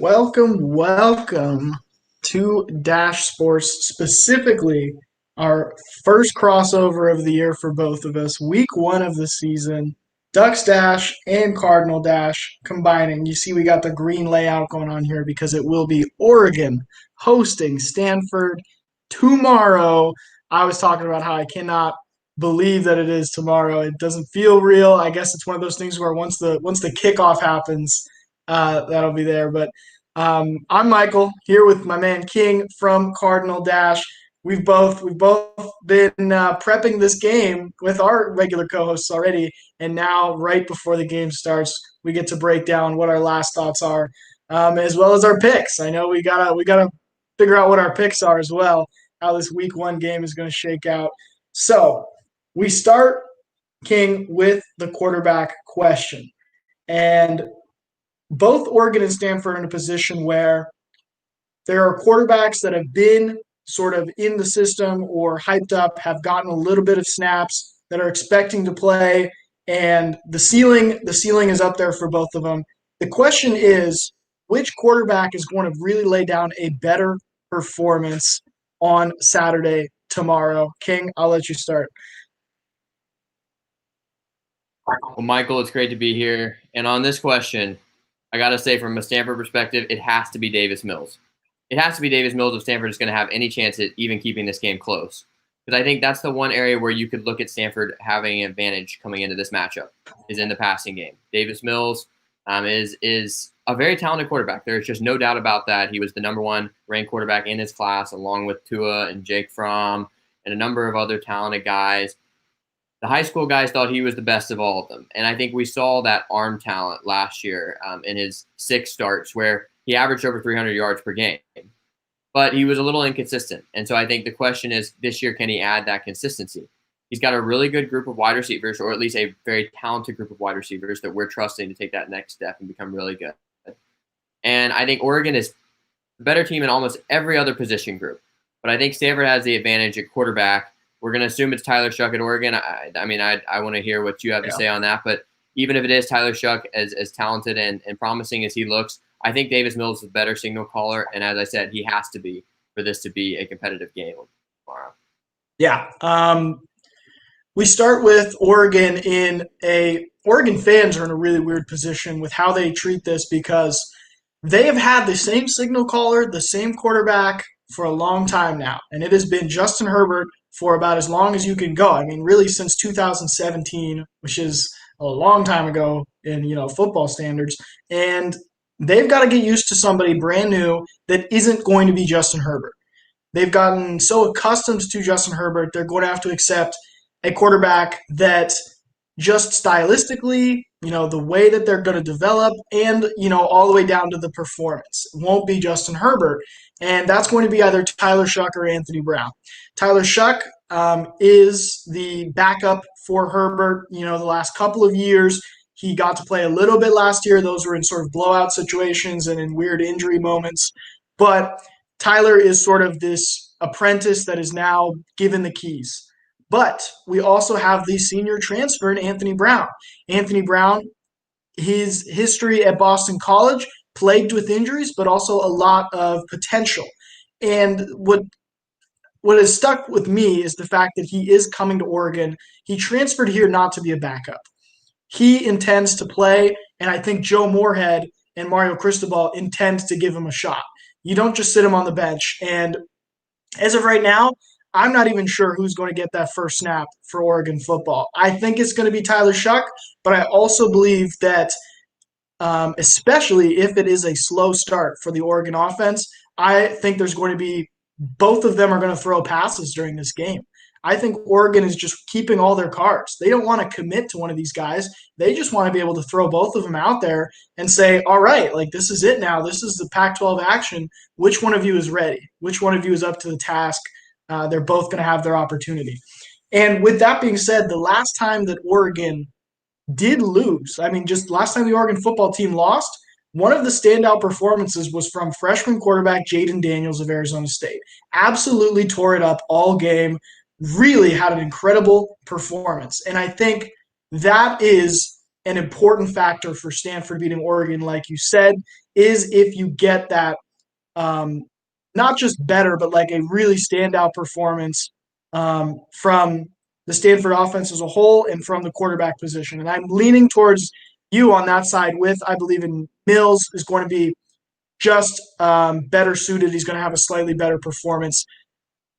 Welcome to Dash Sports, specifically our first crossover of the year for both of us. Week one of the season, Ducks Dash and Cardinal Dash combining. You see, we got the green layout going on here because it will be Oregon hosting Stanford tomorrow. I was talking about how I cannot believe that it is tomorrow. It doesn't feel real. I guess it's one of those things where once the kickoff happens, that'll be there. But I'm Michael here with my man King from Cardinal Dash. We've both been prepping this game with our regular co-hosts already, and now right before the game starts, we get to break down what our last thoughts are, as well as our picks. I know we gotta figure out what our picks are as well, how this week one game is going to shake out. So we start, King, with the quarterback question, and both Oregon and Stanford are in a position where there are quarterbacks that have been sort of in the system or hyped up, have gotten a little bit of snaps, that are expecting to play, and the ceiling is up there for both of them. The question is, which quarterback is going to really lay down a better performance on Saturday tomorrow? King, I'll let you start. Well, Michael, it's great to be here. And on this question, I got to say, from a Stanford perspective, it has to be Davis Mills. It has to be Davis Mills if Stanford is going to have any chance at even keeping this game close. Because I think that's the one area where you could look at Stanford having an advantage coming into this matchup, is in the passing game. Davis Mills is a very talented quarterback. There's just no doubt about that. He was the number one ranked quarterback in his class, along with Tua and Jake Fromm and a number of other talented guys. The high school guys thought he was the best of all of them. And I think we saw that arm talent last year in his 6 starts where he averaged over 300 yards per game. But he was a little inconsistent. And so I think the question is, this year, can he add that consistency? He's got a really good group of wide receivers, or at least a very talented group of wide receivers that we're trusting to take that next step and become really good. And I think Oregon is a better team in almost every other position group. But I think Stanford has the advantage at quarterback. We're going to assume it's Tyler Shuck at Oregon. I want to hear what you have to say on that. But even if it is Tyler Shuck, as talented and promising as he looks, I think Davis Mills is a better signal caller. And as I said, he has to be for this to be a competitive game tomorrow. Yeah. We start with Oregon Oregon fans are in a really weird position with how they treat this, because they have had the same signal caller, the same quarterback for a long time now. And it has been Justin Herbert for about as long as you can go. I mean, really since 2017, which is a long time ago in, football standards. And they've got to get used to somebody brand new that isn't going to be Justin Herbert. They've gotten so accustomed to Justin Herbert, they're going to have to accept a quarterback that just stylistically, the way that they're going to develop, and, all the way down to the performance, won't be Justin Herbert. And that's going to be either Tyler Shuck or Anthony Brown. Tyler Shuck is the backup for Herbert, the last couple of years. He got to play a little bit last year. Those were in sort of blowout situations and in weird injury moments. But Tyler is sort of this apprentice that is now given the keys. But we also have the senior transfer in Anthony Brown. Anthony Brown, his history at Boston College, plagued with injuries, but also a lot of potential. And what has stuck with me is the fact that he is coming to Oregon. He transferred here not to be a backup. He intends to play, and I think Joe Moorhead and Mario Cristobal intend to give him a shot. You don't just sit him on the bench. And as of right now, I'm not even sure who's going to get that first snap for Oregon football. I think it's going to be Tyler Shuck, but I also believe that especially if it is a slow start for the Oregon offense, I think there's going to be both of them are going to throw passes during this game. I think Oregon is just keeping all their cards. They don't want to commit to one of these guys. They just want to be able to throw both of them out there and say, all right, this is it now. This is the Pac-12 action. Which one of you is ready? Which one of you is up to the task? They're both going to have their opportunity. And with that being said, the last time that Oregon did lose, just last time the Oregon football team lost, one of the standout performances was from freshman quarterback Jaden Daniels of Arizona State. Absolutely tore it up all game, really had an incredible performance. And I think that is an important factor for Stanford beating Oregon, like you said, is if you get that not just better, but like a really standout performance from the Stanford offense as a whole and from the quarterback position. And I'm leaning towards you on that side with, I believe in Mills is going to be just better suited. He's going to have a slightly better performance.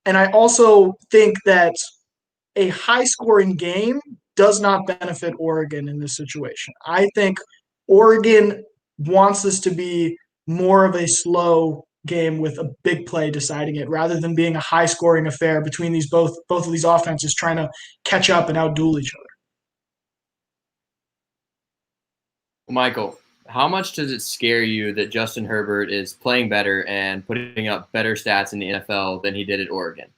And I also think that a high scoring game does not benefit Oregon in this situation. I think Oregon wants this to be more of a slow game with a big play deciding it rather than being a high scoring affair between these both of these offenses trying to catch up and outduel each other. Michael, how much does it scare you that Justin Herbert is playing better and putting up better stats in the NFL than he did at Oregon?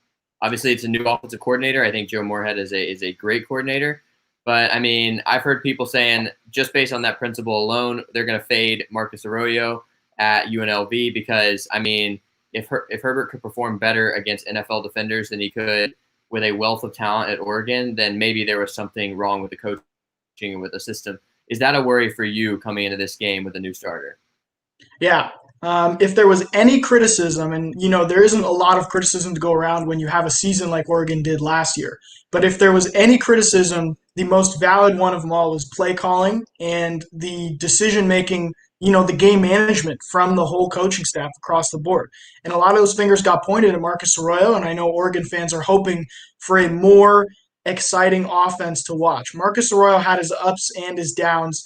Obviously, it's a new offensive coordinator. I think Joe Moorhead is a great coordinator. But, I mean, I've heard people saying just based on that principle alone, they're going to fade Marcus Arroyo at UNLV because, I mean, if Herbert could perform better against NFL defenders than he could with a wealth of talent at Oregon, then maybe there was something wrong with the coaching and with the system. Is that a worry for you coming into this game with a new starter? Yeah. If there was any criticism, and there isn't a lot of criticism to go around when you have a season like Oregon did last year, but if there was any criticism, the most valid one of them all was play calling and the decision making, the game management from the whole coaching staff across the board. And a lot of those fingers got pointed at Marcus Arroyo, and I know Oregon fans are hoping for a more exciting offense to watch. Marcus Arroyo had his ups and his downs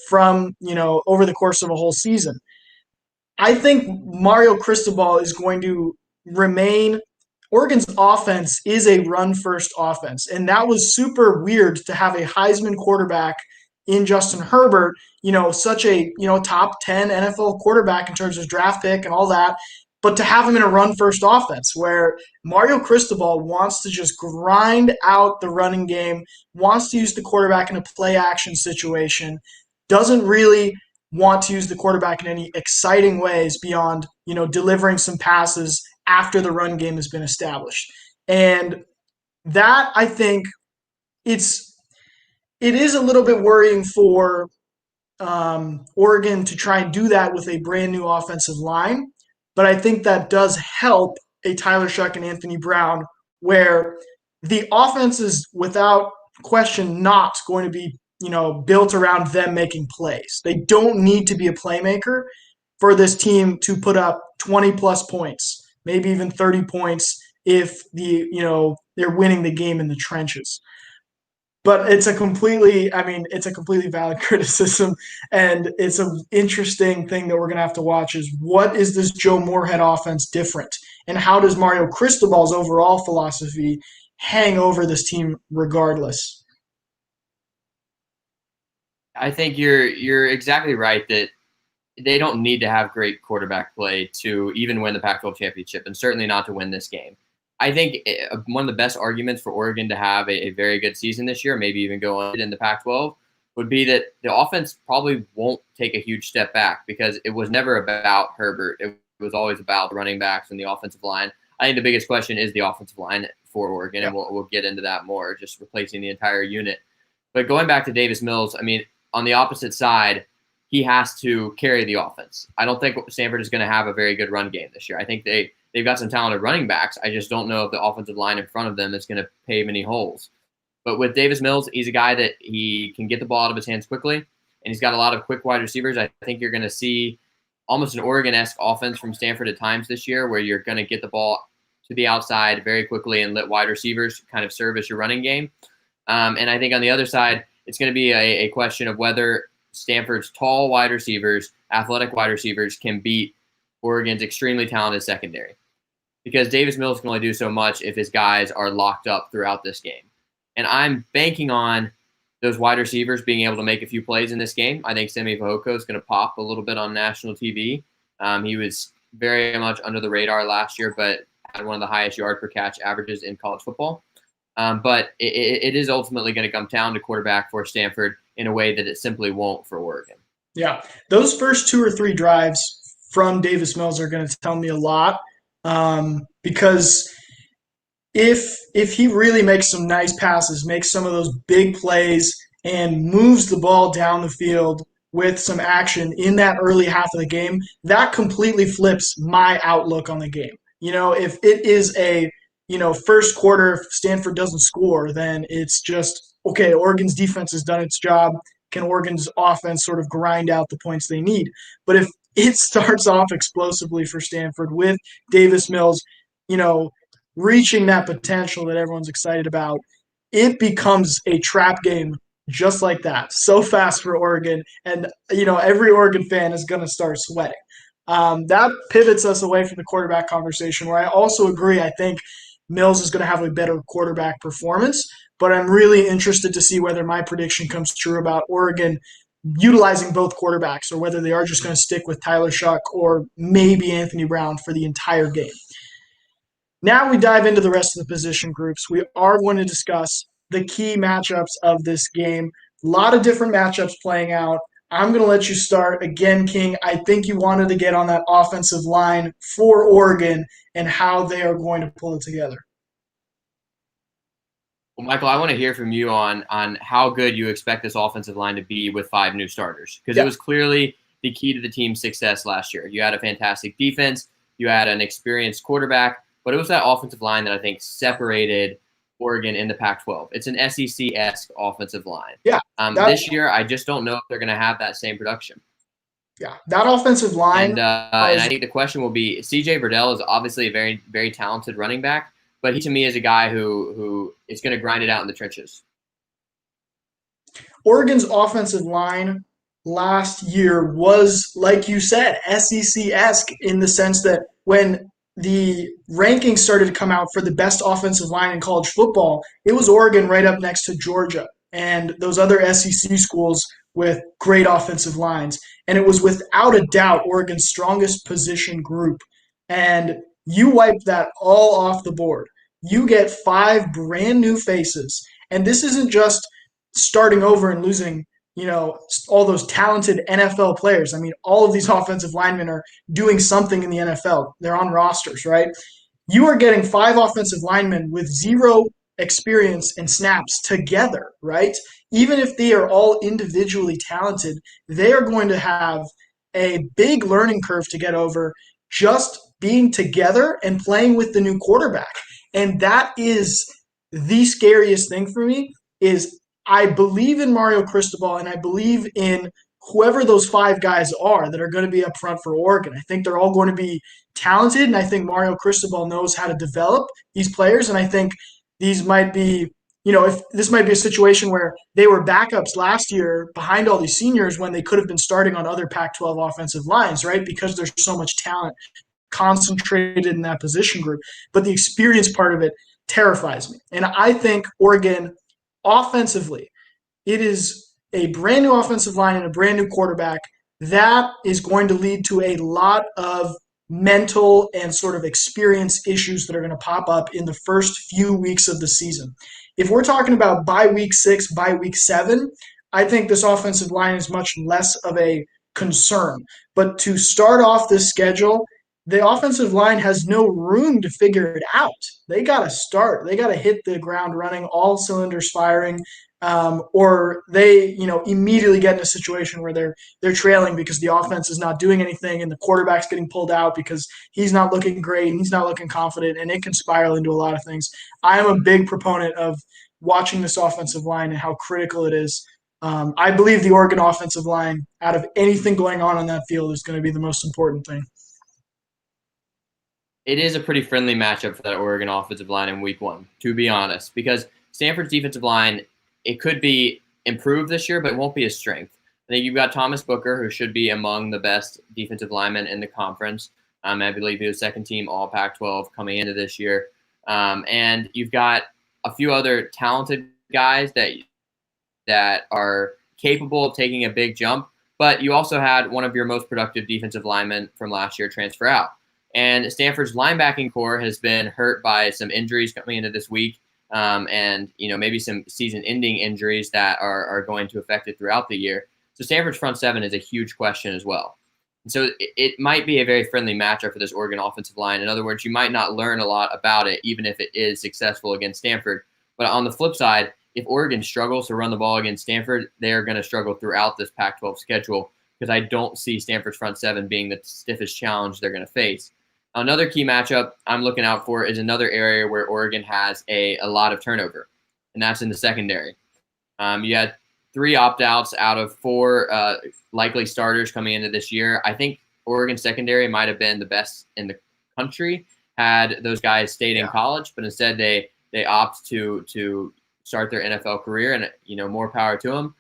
from, over the course of a whole season. I think Mario Cristobal is going to remain. Oregon's offense is a run first offense. And that was super weird to have a Heisman quarterback in Justin Herbert, such a, top 10 NFL quarterback in terms of draft pick and all that. But to have him in a run first offense where Mario Cristobal wants to just grind out the running game, wants to use the quarterback in a play action situation, doesn't really want to use the quarterback in any exciting ways beyond, delivering some passes after the run game has been established. And that, I think, it is a little bit worrying for Oregon to try and do that with a brand new offensive line. But I think that does help a Tyler Shuck and Anthony Brown, where the offense is without question not going to be, built around them making plays. They don't need to be a playmaker for this team to put up 20 plus points, maybe even 30 points if they're winning the game in the trenches. But it's a completely valid criticism, and it's an interesting thing that we're going to have to watch is what is this Joe Moorhead offense different, and how does Mario Cristobal's overall philosophy hang over this team regardless? I think you're exactly right that they don't need to have great quarterback play to even win the Pac-12 championship, and certainly not to win this game. I think one of the best arguments for Oregon to have a very good season this year, maybe even go on in the Pac-12, would be that the offense probably won't take a huge step back because it was never about Herbert. It was always about the running backs and the offensive line. I think the biggest question is the offensive line for Oregon, and we'll get into that more, just replacing the entire unit. But going back to Davis Mills, I mean, on the opposite side, he has to carry the offense. I don't think Stanford is going to have a very good run game this year. I think they've got some talented running backs. I just don't know if the offensive line in front of them is going to pave any holes. But with Davis Mills, he's a guy that he can get the ball out of his hands quickly, and he's got a lot of quick wide receivers. I think you're going to see almost an Oregon-esque offense from Stanford at times this year where you're going to get the ball to the outside very quickly and let wide receivers kind of serve as your running game. And I think on the other side, it's going to be a question of whether Stanford's tall wide receivers, athletic wide receivers, can beat Oregon's extremely talented secondary. Because Davis Mills can only do so much if his guys are locked up throughout this game. And I'm banking on those wide receivers being able to make a few plays in this game. I think Semi Fehoko is going to pop a little bit on national TV. He was very much under the radar last year, but had one of the highest yard per catch averages in college football. But it is ultimately going to come down to quarterback for Stanford in a way that it simply won't for Oregon. Yeah, those first 2 or 3 drives from Davis Mills are going to tell me a lot because if he really makes some nice passes, makes some of those big plays, and moves the ball down the field with some action in that early half of the game, that completely flips my outlook on the game. If it is a, first quarter, if Stanford doesn't score, then it's just, okay, Oregon's defense has done its job. Can Oregon's offense sort of grind out the points they need? But if it starts off explosively for Stanford with Davis Mills, you know, reaching that potential that everyone's excited about, it becomes a trap game just like that, so fast for Oregon. And, every Oregon fan is going to start sweating. That pivots us away from the quarterback conversation, where I also agree. I think Mills is going to have a better quarterback performance, but I'm really interested to see whether my prediction comes true about Oregon utilizing both quarterbacks, or whether they are just going to stick with Tyler Shuck or maybe Anthony Brown for the entire game. Now we dive into the rest of the position groups. We are going to discuss the key matchups of this game. A lot of different matchups playing out. I'm going to let you start. Again, King, I think you wanted to get on that offensive line for Oregon and how they are going to pull it together. Well, Michael, I want to hear from you on how good you expect this offensive line to be with 5 new starters, because it was clearly the key to the team's success last year. You had a fantastic defense. You had an experienced quarterback. But it was that offensive line that I think separated Oregon in the Pac-12. It's an SEC-esque offensive line. Yeah. This year, I just don't know if they're going to have that same production. Yeah, that offensive line. And I think the question will be, C.J. Verdell is obviously a very, very talented running back, but he to me is a guy who is going to grind it out in the trenches. Oregon's offensive line last year was, like you said, SEC-esque in the sense that when the rankings started to come out for the best offensive line in college football, it was Oregon right up next to Georgia and those other SEC schools with great offensive lines. And it was without a doubt Oregon's strongest position group. And you wipe that all off the board. You get 5 brand new faces. And this isn't just starting over and losing all those talented NFL players. I mean, all of these offensive linemen are doing something in the NFL. They're on rosters, right? You are getting 5 offensive linemen with 0 experience and snaps together, right? Even if they are all individually talented, they are going to have a big learning curve to get over just being together and playing with the new quarterback. And that is the scariest thing for me. Is I believe in Mario Cristobal, and I believe in whoever those 5 guys are that are going to be up front for Oregon. I think they're all going to be talented, and I think Mario Cristobal knows how to develop these players, and I think these might be, if this might be a situation where they were backups last year behind all these seniors when they could have been starting on other Pac-12 offensive lines, right? Because there's so much talent concentrated in that position group. But the experience part of it terrifies me. And I think Oregon – offensively, it is a brand new offensive line and a brand new quarterback. That is going to lead to a lot of mental and sort of experience issues that are going to pop up in the first few weeks of the season. If we're talking about by week 6, by week 7, I think this offensive line is much less of a concern. But to start off this schedule, the offensive line has no room to figure it out. They got to start. They got to hit the ground running, all cylinders firing, or they, immediately get in a situation where they're trailing because the offense is not doing anything and the quarterback's getting pulled out because he's not looking great and he's not looking confident, and it can spiral into a lot of things. I am a big proponent of watching this offensive line and how critical it is. I believe the Oregon offensive line, out of anything going on that field, is going to be the most important thing. It is a pretty friendly matchup for that Oregon offensive line in week 1, to be honest, because Stanford's defensive line, it could be improved this year, but it won't be a strength. I think you've got Thomas Booker, who should be among the best defensive linemen in the conference. I believe he was second team All Pac-12 coming into this year. And you've got a few other talented guys that are capable of taking a big jump, but you also had one of your most productive defensive linemen from last year transfer out. And Stanford's linebacking core has been hurt by some injuries coming into this week, and maybe some season-ending injuries that are going to affect it throughout the year. So Stanford's front 7 is a huge question as well. And so it might be a very friendly matchup for this Oregon offensive line. In other words, you might not learn a lot about it, even if it is successful against Stanford. But on the flip side, if Oregon struggles to run the ball against Stanford, they are going to struggle throughout this Pac-12 schedule because I don't see Stanford's front seven being the stiffest challenge they're going to face. Another key matchup I'm looking out for is another area where Oregon has a lot of turnover, and that's in the secondary. You had 3 opt-outs out of 4 likely starters coming into this year. I think Oregon secondary might have been the best in the country had those guys stayed in college, but instead they opt to start their NFL career, and more power to them.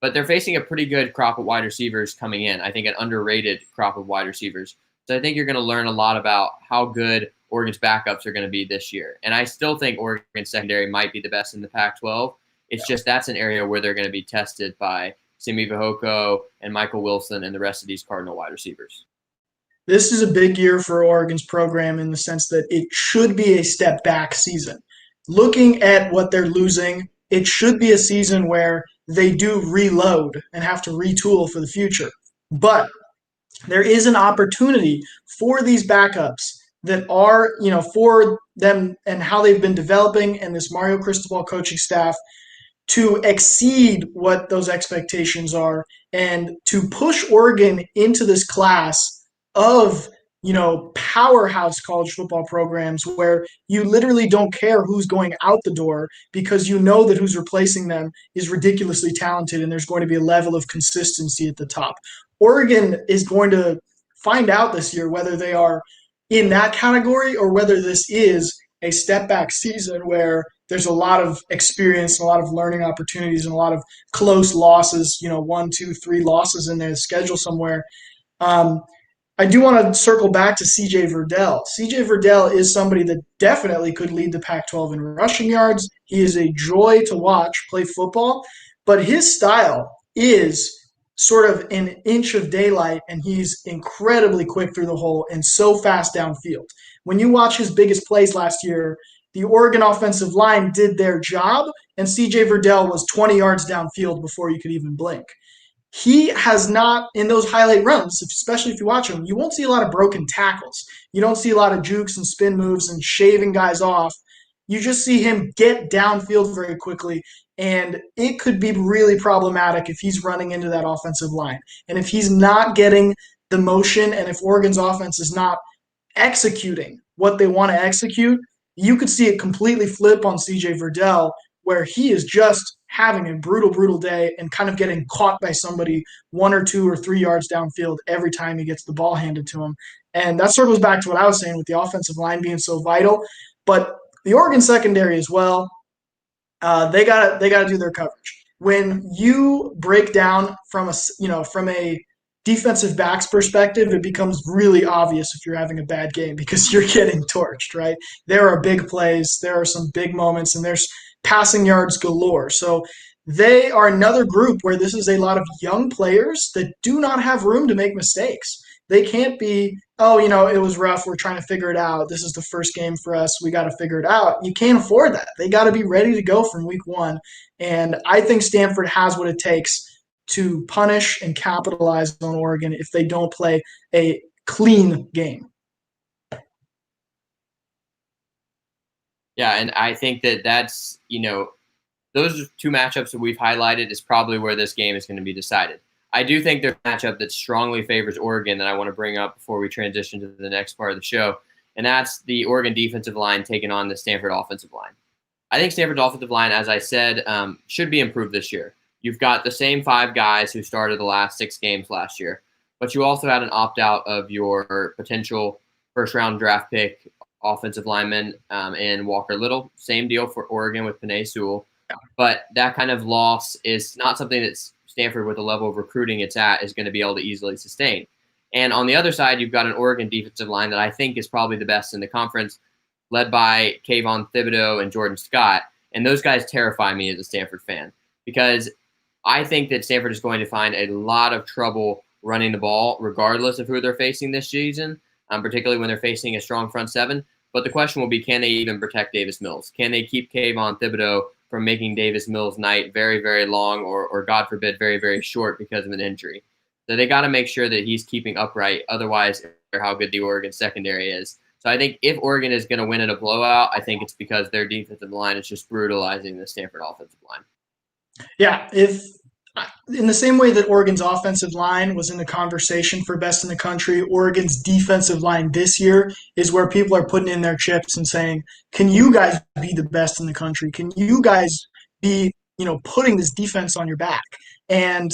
But they're facing a pretty good crop of wide receivers coming in. I think an underrated crop of wide receivers. So I think you're going to learn a lot about how good Oregon's backups are going to be this year. And I still think Oregon secondary might be the best in the Pac-12. It's just that's an area where they're going to be tested by Simi Fehoko and Michael Wilson and the rest of these Cardinal wide receivers. This is a big year for Oregon's program in the sense that it should be a step back season. Looking at what they're losing, it should be a season where they do reload and have to retool for the future. But there is an opportunity for these backups that are, for them and how they've been developing and this Mario Cristobal coaching staff to exceed what those expectations are and to push Oregon into this class of powerhouse college football programs where you literally don't care who's going out the door because you know that who's replacing them is ridiculously talented and there's going to be a level of consistency at the top. Oregon is going to find out this year whether they are in that category or whether this is a step back season where there's a lot of experience and a lot of learning opportunities and a lot of close losses, 1, 2, 3 losses in their schedule somewhere. I do want to circle back to C.J. Verdell. C.J. Verdell is somebody that definitely could lead the Pac-12 in rushing yards. He is a joy to watch play football, but his style is sort of an inch of daylight, and he's incredibly quick through the hole and so fast downfield. When you watch his biggest plays last year, the Oregon offensive line did their job, and C.J. Verdell was 20 yards downfield before you could even blink. He has not, in those highlight runs, especially if you watch him, you won't see a lot of broken tackles. You don't see a lot of jukes and spin moves and shaving guys off. You just see him get downfield very quickly, and it could be really problematic if he's running into that offensive line. And if he's not getting the motion, and if Oregon's offense is not executing what they want to execute, you could see it completely flip on C.J. Verdell, where he is just having a brutal day and kind of getting caught by somebody 1 or 2 or 3 yards downfield every time he gets the ball handed to him. And that circles back to what I was saying with the offensive line being so vital. But the Oregon secondary as well, they gotta do their coverage. When you break down from a defensive backs perspective, it becomes really obvious if you're having a bad game because you're getting torched, right? There are big plays, there are some big moments, and there's passing yards galore. So they are another group where this is a lot of young players that do not have room to make mistakes. They can't be, it was rough, we're trying to figure it out. This is the first game for us, we got to figure it out. You can't afford that. They got to be ready to go from week 1. And I think Stanford has what it takes to punish and capitalize on Oregon if they don't play a clean game. Yeah, and I think that's, those 2 matchups that we've highlighted is probably where this game is going to be decided. I do think there's a matchup that strongly favors Oregon that I want to bring up before we transition to the next part of the show, and that's the Oregon defensive line taking on the Stanford offensive line. I think Stanford's offensive line, as I said, should be improved this year. You've got the same 5 guys who started the last 6 games last year, but you also had an opt-out of your potential first-round draft pick offensive lineman in Walker Little. Same deal for Oregon with Penei Sewell. But that kind of loss is not something that Stanford, with the level of recruiting it's at, is going to be able to easily sustain. And on the other side, you've got an Oregon defensive line that I think is probably the best in the conference, led by Kayvon Thibodeau and Jordan Scott. And those guys terrify me as a Stanford fan because I think that Stanford is going to find a lot of trouble running the ball, regardless of who they're facing this season, particularly when they're facing a strong front seven. But the question will be, can they even protect Davis Mills? Can they keep Kayvon Thibodeau from making Davis Mills' night very, very long or God forbid, very, very short because of an injury? So they got to make sure that he's keeping upright. Otherwise, how good the Oregon secondary is, So I think if Oregon is going to win in a blowout, I think it's because their defensive line is just brutalizing the Stanford offensive line. Yeah, if in the same way that Oregon's offensive line was in the conversation for best in the country, Oregon's defensive line this year is where people are putting in their chips and saying, "Can you guys be the best in the country? Can you guys be, putting this defense on your back?" And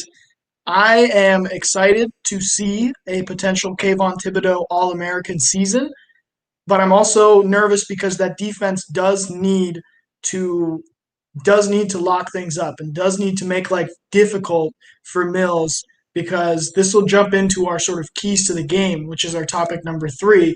I am excited to see a potential Kayvon Thibodeau All-American season, but I'm also nervous because that defense to does need to lock things up and does need to make life difficult for Mills, because this will jump into our sort of keys to the game, which is our topic number 3.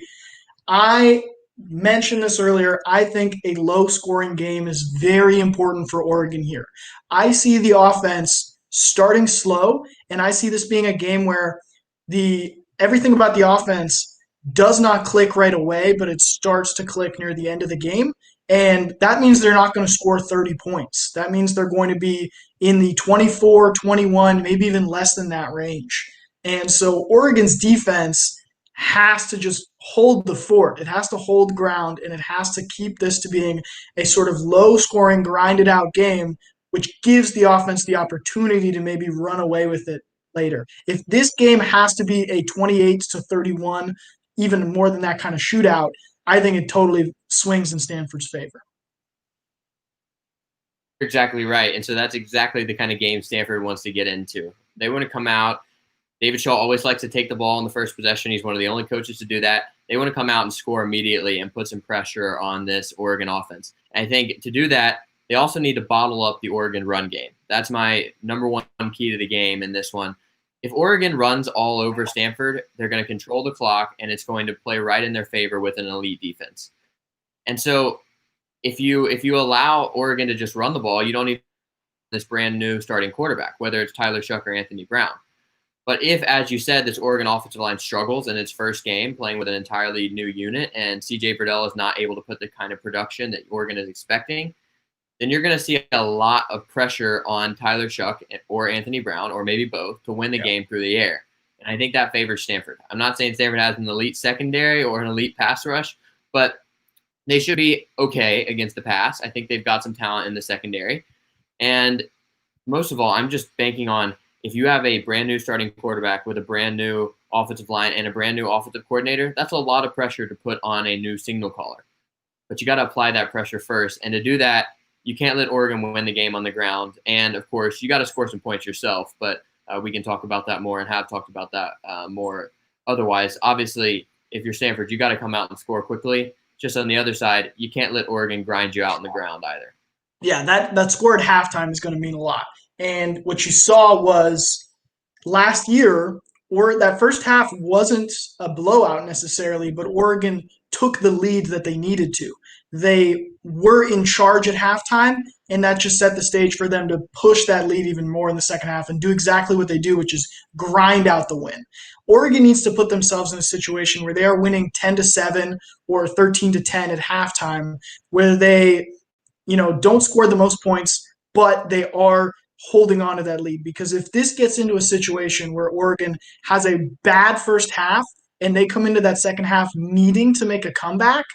I mentioned this earlier. I think a low scoring game is very important for Oregon here. I see the offense starting slow, and I see this being a game where the everything about the offense does not click right away, but it starts to click near the end of the game. And that means they're not going to score 30 points. That means they're going to be in the 24, 21, maybe even less than that range. And so Oregon's defense has to just hold the fort. It has to hold ground, and it has to keep this to being a sort of low-scoring, grinded-out game, which gives the offense the opportunity to maybe run away with it later. If this game has to be a 28-31, even more than that kind of shootout, I think it totally swings in Stanford's favor. You're exactly right. And so that's exactly the kind of game Stanford wants to get into. They want to come out. David Shaw always likes to take the ball in the first possession. He's one of the only coaches to do that. They want to come out and score immediately and put some pressure on this Oregon offense. And I think to do that, they also need to bottle up the Oregon run game. That's my number one key to the game in this one. If Oregon runs all over Stanford, they're going to control the clock, and it's going to play right in their favor with an elite defense. And so if you allow Oregon to just run the ball, you don't need this brand new starting quarterback, whether it's Tyler Shough or Anthony Brown. But if, as you said, this Oregon offensive line struggles in its first game playing with an entirely new unit, and C.J. Verdell is not able to put the kind of production that Oregon is expecting, then you're going to see a lot of pressure on Tyler Shough or Anthony Brown, or maybe both, to win the game through the air. And I think that favors Stanford. I'm not saying Stanford has an elite secondary or an elite pass rush, but they should be okay against the pass. I think they've got some talent in the secondary. And most of all, I'm just banking on, if you have a brand new starting quarterback with a brand new offensive line and a brand new offensive coordinator, that's a lot of pressure to put on a new signal caller. But you got to apply that pressure first. And to do that, you can't let Oregon win the game on the ground. And, of course, you got to score some points yourself. But we can talk about that more and have talked about that more. Otherwise, obviously, if you're Stanford, you got to come out and score quickly. Just on the other side, you can't let Oregon grind you out on the ground either. Yeah, that score at halftime is going to mean a lot. And what you saw was last year, or that first half wasn't a blowout necessarily, but Oregon took the lead that they needed to. They were in charge at halftime, and that just set the stage for them to push that lead even more in the second half and do exactly what they do, which is grind out the win. Oregon needs to put themselves in a situation where they are winning 10-7 or 13-10 at halftime, where they, don't score the most points, but they are holding on to that lead. Because if this gets into a situation where Oregon has a bad first half and they come into that second half needing to make a comeback,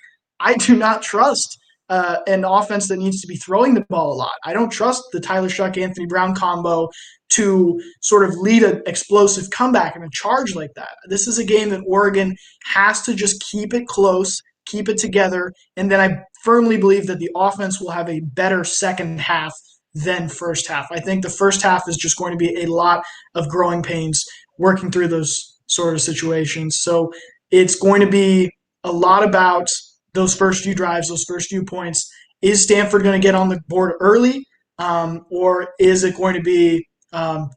I do not trust an offense that needs to be throwing the ball a lot. I don't trust the Tyler Shough, Anthony Brown combo to sort of lead an explosive comeback and a charge like that. This is a game that Oregon has to just keep it close, keep it together, and then I firmly believe that the offense will have a better second half than first half. I think the first half is just going to be a lot of growing pains working through those sort of situations. So it's going to be a lot about those first few drives, those first few points. Is Stanford going to get on the board early, or is it going to be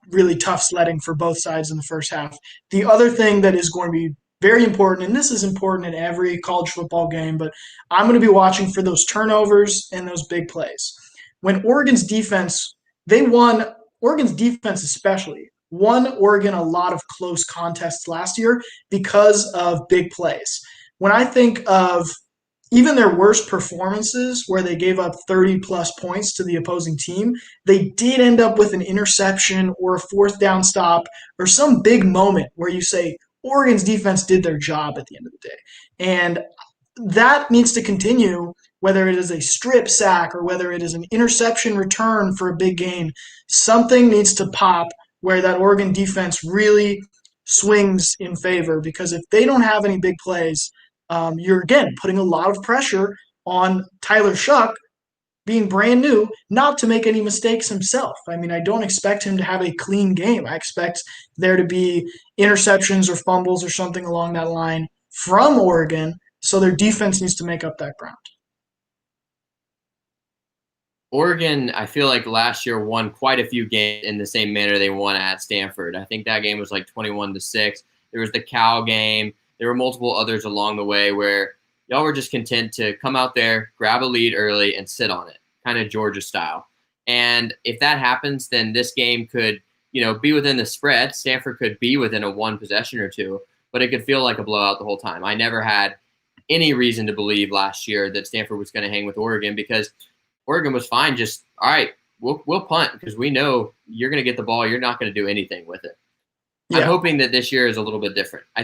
really tough sledding for both sides in the first half? The other thing that is going to be very important, and this is important in every college football game, but I'm going to be watching for those turnovers and those big plays. When Oregon's defense especially, won Oregon a lot of close contests last year because of big plays. When I think of even their worst performances where they gave up 30-plus points to the opposing team, they did end up with an interception or a fourth down stop or some big moment where you say Oregon's defense did their job at the end of the day. And that needs to continue, whether it is a strip sack or whether it is an interception return for a big game. Something needs to pop where that Oregon defense really swings in favor, because if they don't have any big plays, you're again putting a lot of pressure on Tyler Shuck, being brand new, not to make any mistakes himself. I mean, I don't expect him to have a clean game. I expect there to be interceptions or fumbles or something along that line from Oregon, so their defense needs to make up that ground. Oregon, I feel like last year won quite a few games in the same manner they won at Stanford. I think that game was like 21-6. There was the Cal game. There were multiple others along the way where y'all were just content to come out there, grab a lead early, and sit on it, kind of Georgia style. And if that happens, then this game could, be within the spread. Stanford could be within a one possession or two, but it could feel like a blowout the whole time. I never had any reason to believe last year that Stanford was going to hang with Oregon, because Oregon was fine. Just, all right, we'll punt because we know you're going to get the ball. You're not going to do anything with it. Yeah. I'm hoping that this year is a little bit different. I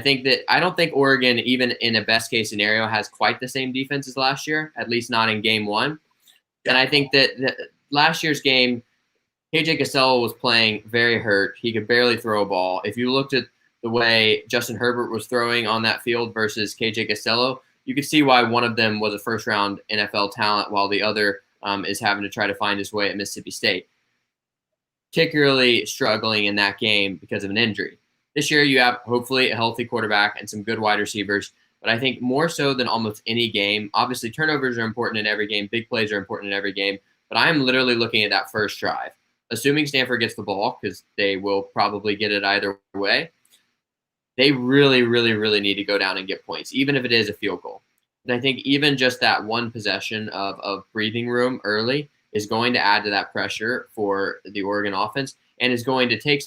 don't think Oregon, even in a best case scenario, has quite the same defense as last year, at least not in game one. Yeah. And I think that last year's game, KJ Casello was playing very hurt. He could barely throw a ball. If you looked at the way Justin Herbert was throwing on that field versus KJ Casello, you could see why one of them was a first-round NFL talent while the other is having to try to find his way at Mississippi State. Particularly struggling in that game because of an injury. This year you have hopefully a healthy quarterback and some good wide receivers, but I think more so than almost any game, obviously turnovers are important in every game, big plays are important in every game, but I am literally looking at that first drive. Assuming Stanford gets the ball, because they will probably get it either way, they really, really, really need to go down and get points, even if it is a field goal. And I think even just that one possession of breathing room early is going to add to that pressure for the Oregon offense and is going to take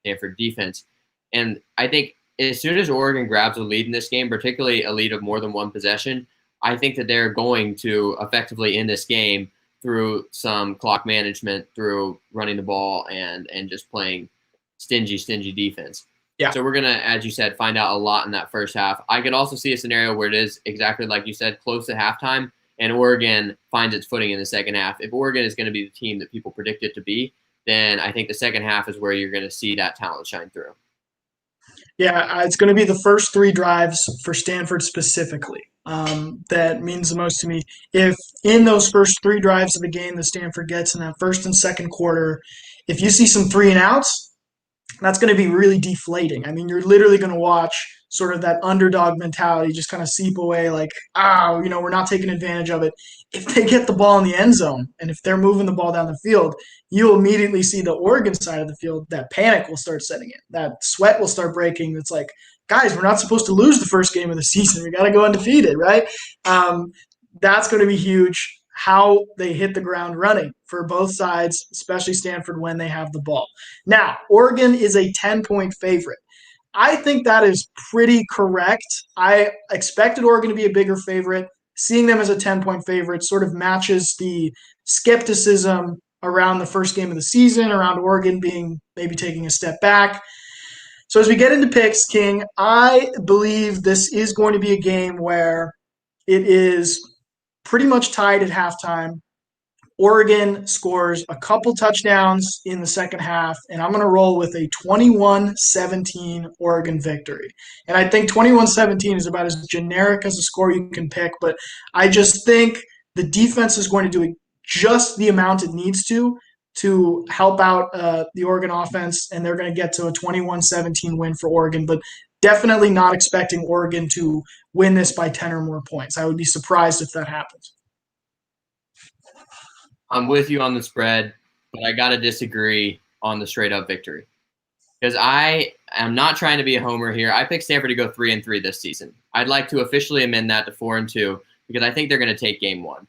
Stanford defense. And I think as soon as Oregon grabs a lead in this game, particularly a lead of more than one possession, I think that they're going to effectively end this game through some clock management, through running the ball and just playing stingy defense. Yeah. So we're going to, as you said, find out a lot in that first half. I could also see a scenario where it is exactly like you said, close to halftime, and Oregon finds its footing in the second half. If Oregon is going to be the team that people predict it to be, then I think the second half is where you're going to see that talent shine through. Yeah, it's going to be the first three drives for Stanford specifically. That means the most to me. If in those first three drives of the game that Stanford gets in that first and second quarter, if you see some 3-and-outs, that's going to be really deflating. I mean, you're literally going to watch sort of that underdog mentality just kind of seep away like, we're not taking advantage of it. If they get the ball in the end zone and if they're moving the ball down the field, you'll immediately see the Oregon side of the field, that panic will start setting in. That sweat will start breaking. It's like, guys, we're not supposed to lose the first game of the season. We got to go undefeated, right? That's going to be huge. How they hit the ground running for both sides, especially Stanford when they have the ball. Now, Oregon is a 10-point favorite. I think that is pretty correct. I expected Oregon to be a bigger favorite. Seeing them as a 10-point favorite sort of matches the skepticism around the first game of the season, around Oregon being maybe taking a step back. So as we get into picks, King, I believe this is going to be a game where it is pretty much tied at halftime. Oregon scores a couple touchdowns in the second half, and I'm going to roll with a 21-17 Oregon victory. And I think 21-17 is about as generic as a score you can pick, but I just think the defense is going to do just the amount it needs to help out the Oregon offense, and they're going to get to a 21-17 win for Oregon, but definitely not expecting Oregon to win this by 10 or more points. I would be surprised if that happens. I'm with you on the spread, but I got to disagree on the straight-up victory. Because I am not trying to be a homer here. I picked Stanford to go 3-3 this season. I'd like to officially amend that to 4-2 because I think they're going to take game one.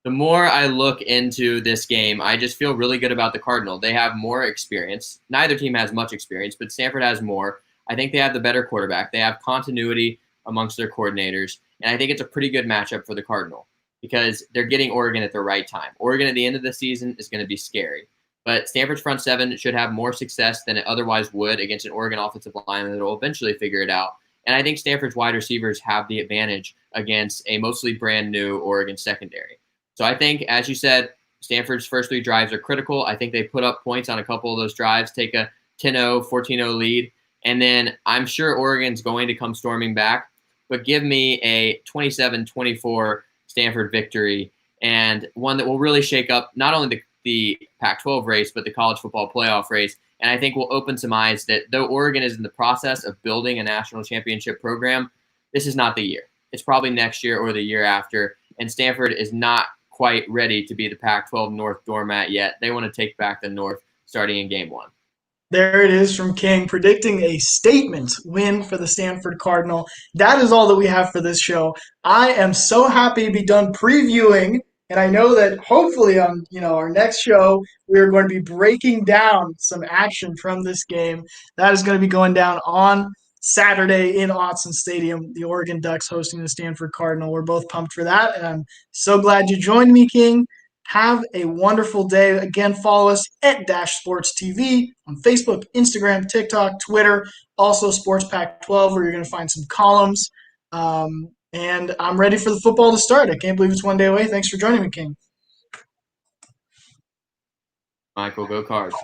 The more I look into this game, I just feel really good about the Cardinal. They have more experience. Neither team has much experience, but Stanford has more. I think they have the better quarterback. They have continuity amongst their coordinators, and I think it's a pretty good matchup for the Cardinal because they're getting Oregon at the right time. Oregon at the end of the season is going to be scary, but Stanford's front seven should have more success than it otherwise would against an Oregon offensive line that will eventually figure it out. And I think Stanford's wide receivers have the advantage against a mostly brand new Oregon secondary. So I think, as you said, Stanford's first 3 drives are critical. I think they put up points on a couple of those drives, take a 10-0, 14-0 lead. And then I'm sure Oregon's going to come storming back. But give me a 27-24 Stanford victory, and one that will really shake up not only the Pac-12 race, but the college football playoff race. And I think will open some eyes that though Oregon is in the process of building a national championship program, this is not the year. It's probably next year or the year after. And Stanford is not quite ready to be the Pac-12 North doormat yet. They want to take back the North starting in game 1. There it is from King, predicting a statement win for the Stanford Cardinal. That is all that we have for this show. I am so happy to be done previewing, and I know that hopefully on our next show we are going to be breaking down some action from this game. That is going to be going down on Saturday in Autzen Stadium. The Oregon Ducks hosting the Stanford Cardinal. We're both pumped for that, and I'm so glad you joined me, King. Have a wonderful day. Again, follow us at Dash Sports TV on Facebook, Instagram, TikTok, Twitter, also Sports Pack 12, where you're going to find some columns. And I'm ready for the football to start. I can't believe it's one day away. Thanks for joining me, King. Michael, go Cards.